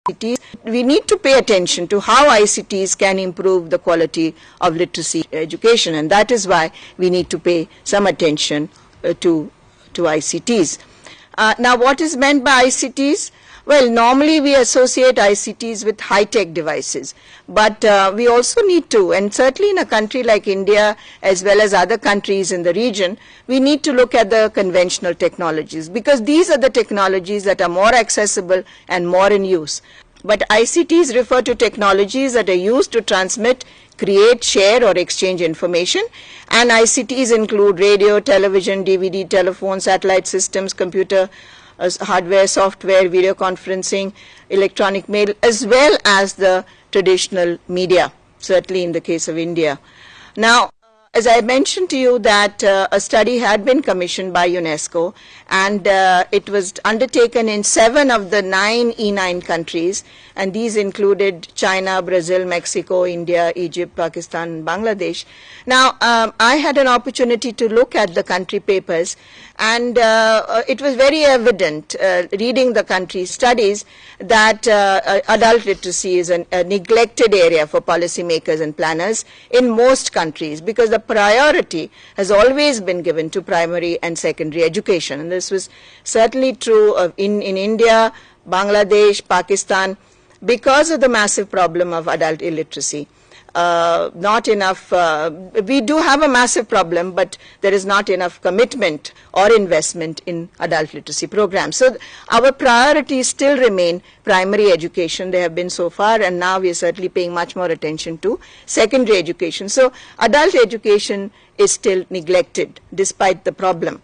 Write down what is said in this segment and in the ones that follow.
ICTs. We need to pay attention to how ICTs can improve the quality of literacy education, and that is why we need to pay some attention to ICTs. Now, what is meant by ICTs? Well, normally we associate ICTs with high-tech devices, but we also need to, and certainly in a country like India as well as other countries in the region, we need to look at the conventional technologies, because these are the technologies that are more accessible and more in use. But ICTs refer to technologies that are used to transmit, create, share or exchange information, and ICTs include radio, television, DVD, telephone, satellite systems, computer, hardware, software, video conferencing, electronic mail, as well as the traditional media, certainly in the case of India. Now, as I mentioned to you that a study had been commissioned by UNESCO, and it was undertaken in 7 of the 9 E9 countries, and these included China, Brazil, Mexico, India, Egypt, Pakistan, and Bangladesh. Now, I had an opportunity to look at the country papers, and it was very evident, reading the country studies, that adult literacy is a neglected area for policymakers and planners in most countries, because the priority has always been given to primary and secondary education. And this was certainly true in India, Bangladesh, Pakistan, because of the massive problem of adult illiteracy. Not enough, we do have a massive problem, but there is not enough commitment or investment in adult literacy programs. So our priorities still remain primary education. They have been so far, and now we are certainly paying much more attention to secondary education. So adult education is still neglected despite the problem.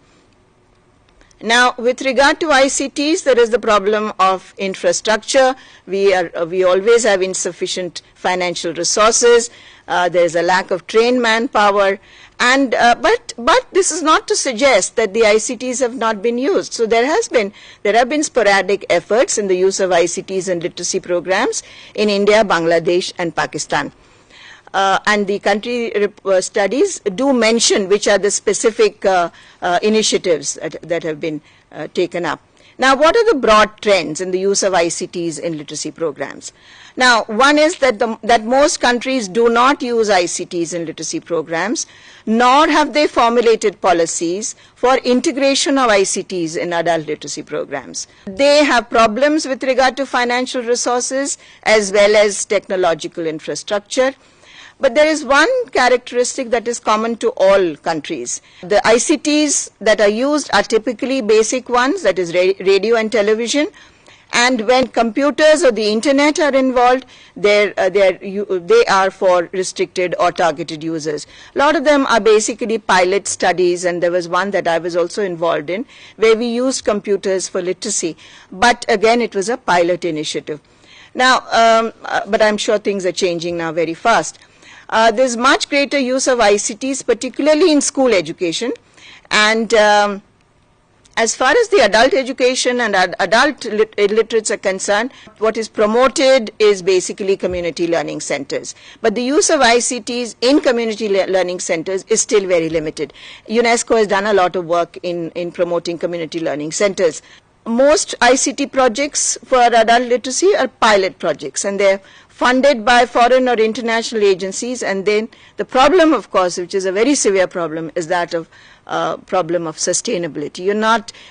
Now, with regard to ICTs, there is the problem of infrastructure. We always have insufficient financial resources. There is a lack of trained manpower, and but this is not to suggest that the ICTs have not been used. So there have been sporadic efforts in the use of ICTs and literacy programs in India, Bangladesh, and Pakistan. And the country studies do mention which are the specific initiatives that have been taken up. Now, what are the broad trends in the use of ICTs in literacy programs? Now, one is that most countries do not use ICTs in literacy programs, nor have they formulated policies for integration of ICTs in adult literacy programs. They have problems with regard to financial resources as well as technological infrastructure. But there is one characteristic that is common to all countries. The ICTs that are used are typically basic ones, that is radio and television. And when computers or the internet are involved, they are for restricted or targeted users. A lot of them are basically pilot studies, and there was one that I was also involved in, where we used computers for literacy. But again, it was a pilot initiative. Now, but I'm sure things are changing now very fast. There's much greater use of ICTs, particularly in school education. And as far as the adult education and adult illiterates are concerned, what is promoted is basically community learning centers. But the use of ICTs in community learning centers is still very limited. UNESCO has done a lot of work in promoting community learning centers. Most ICT projects for adult literacy are pilot projects, and they're funded by foreign or international agencies. And then the problem, of course, which is a very severe problem, is that of problem of sustainability.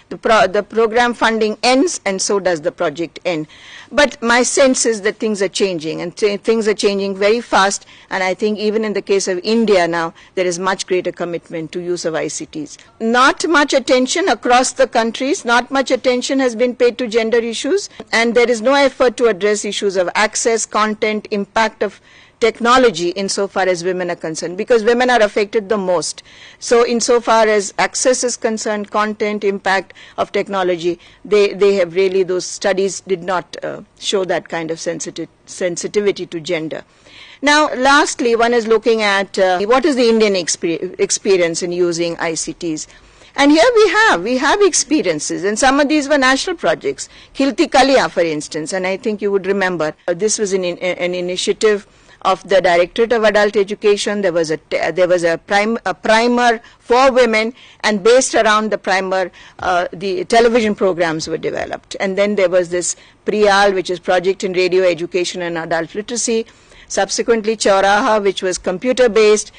The program funding ends, and so does the project end. But my sense is that things are changing, and things are changing very fast. And I think even in the case of India now, there is much greater commitment to use of ICTs. Not much attention across the countries, not much attention has been paid to gender issues, and there is no effort to address issues of access, content, impact of technology insofar as women are concerned, because women are affected the most. So insofar as access is concerned, content, impact of technology, they have really, those studies did not show that kind of sensitivity to gender. Now, lastly, one is looking at what is the Indian experience in using ICTs. And here we have experiences, and some of these were national projects. Khilti Kaliya, for instance, and I think you would remember, this was an initiative of the Directorate of Adult Education. There was a primer for women, and based around the primer, the television programs were developed. And then there was this PRIAL, which is Project in Radio Education and Adult Literacy. Subsequently, Chauraha, which was computer-based.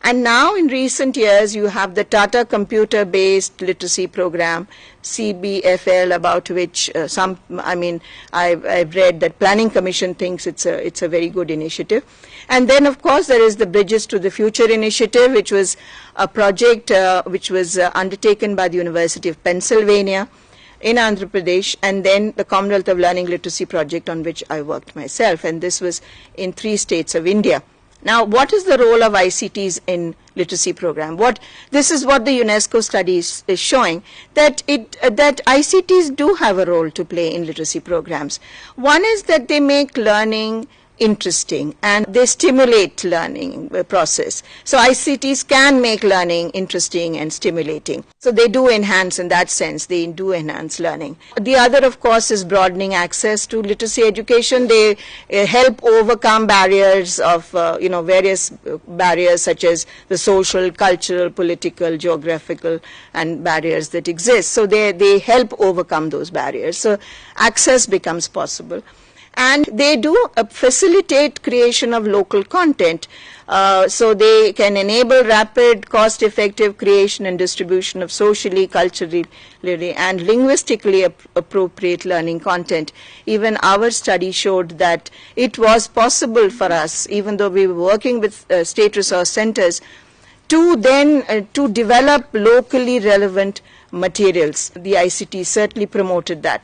And now in recent years, you have the Tata computer-based literacy program, CBFL, about which I've read that Planning Commission thinks it's a very good initiative. And then, of course, there is the Bridges to the Future initiative, which was a project which was undertaken by the University of Pennsylvania in Andhra Pradesh, and then the Commonwealth of Learning Literacy project, on which I worked myself, and this was in 3 states of India. Now, what is the role of ICTs in literacy program? This is what the UNESCO study is showing, that ICTs do have a role to play in literacy programs. One is that they make learning interesting and they stimulate learning process. So ICTs can make learning interesting and stimulating. So they do enhance, in that sense, they do enhance learning. The other, of course, is broadening access to literacy education. They help overcome barriers of, various barriers such as the social, cultural, political, geographical, and barriers that exist. So they help overcome those barriers. So access becomes possible. And they do facilitate creation of local content, so they can enable rapid, cost-effective creation and distribution of socially, culturally, and linguistically appropriate learning content. Even our study showed that it was possible for us, even though we were working with state resource centers, to develop locally relevant materials. The ICT certainly promoted that.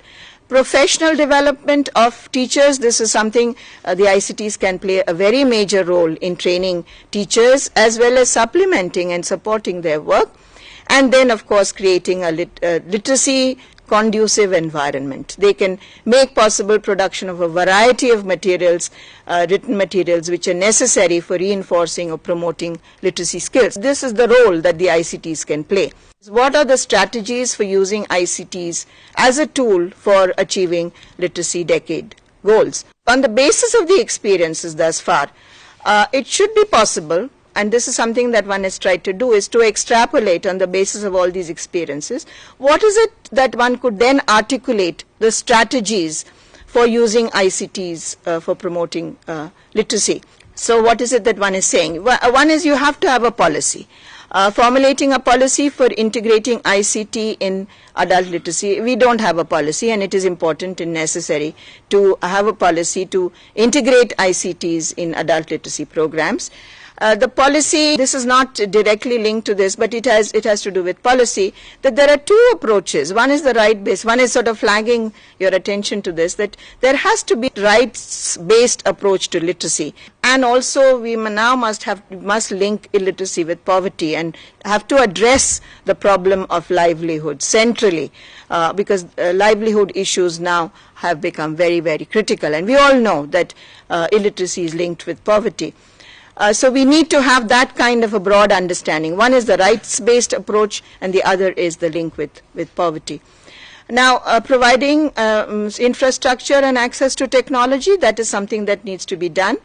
Professional development of teachers, this is something the ICTs can play a very major role in training teachers as well as supplementing and supporting their work. And then, of course, creating a literacy conducive environment. They can make possible production of a variety of materials, written materials, which are necessary for reinforcing or promoting literacy skills. This is the role that the ICTs can play. What are the strategies for using ICTs as a tool for achieving literacy decade goals? On the basis of the experiences thus far, it should be possible, and this is something that one has tried to do, is to extrapolate on the basis of all these experiences. What is it that one could then articulate the strategies for using ICTs for promoting literacy? So what is it that one is saying? One is you have to have a policy. Formulating a policy for integrating ICT in adult literacy. We don't have a policy, and it is important and necessary to have a policy to integrate ICTs in adult literacy programs. The policy, this is not directly linked to this, but it has to do with policy, that there are 2 approaches. One is the right-based, one is sort of flagging your attention to this, that there has to be rights-based approach to literacy. And also we now must link illiteracy with poverty and have to address the problem of livelihood centrally, because livelihood issues now have become very, very critical. And we all know that illiteracy is linked with poverty. So we need to have that kind of a broad understanding. One is the rights-based approach, and the other is the link with poverty. Now, providing infrastructure and access to technology, that is something that needs to be done.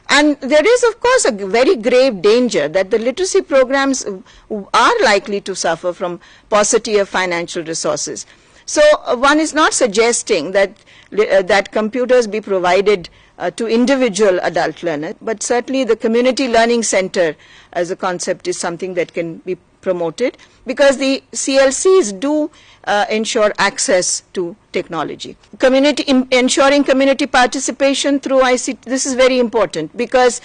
And there is, of course, a very grave danger that the literacy programs are likely to suffer from paucity of financial resources. So one is not suggesting that computers be provided to individual adult learners, but certainly the community learning center as a concept is something that can be promoted, because the CLCs do ensure access to technology. Ensuring community participation through ICT, this is very important, because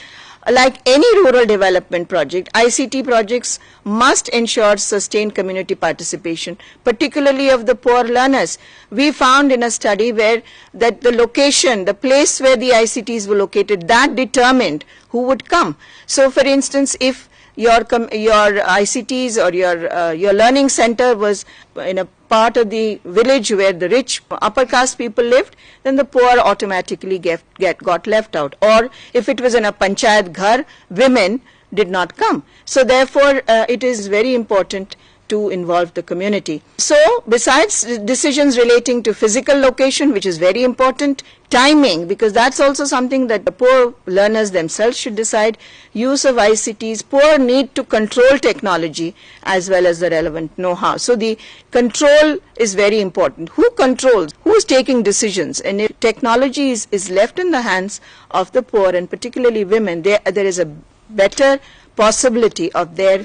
like any rural development project, ICT projects must ensure sustained community participation, particularly of the poor learners. We found in a study where that the location, the place where the ICTs were located, that determined who would come. So for instance, if your ICTs or your learning center was in a part of the village where the rich upper caste people lived, then the poor automatically got left out. Or if it was in a panchayat ghar, women did not come. So therefore, it is very important to involve the community. So besides decisions relating to physical location, which is very important, timing, because that's also something that the poor learners themselves should decide, use of ICTs, poor need to control technology as well as the relevant know-how. So the control is very important. Who controls? Who is taking decisions? And if technology is left in the hands of the poor, and particularly women, there is a better possibility of their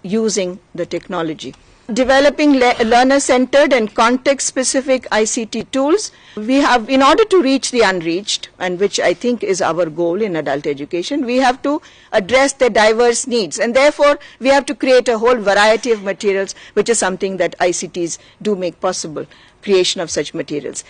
using the technology. Developing learner-centered and context-specific ICT tools. We have, in order to reach the unreached, and which I think is our goal in adult education, we have to address their diverse needs, and therefore we have to create a whole variety of materials, which is something that ICTs do make possible, creation of such materials.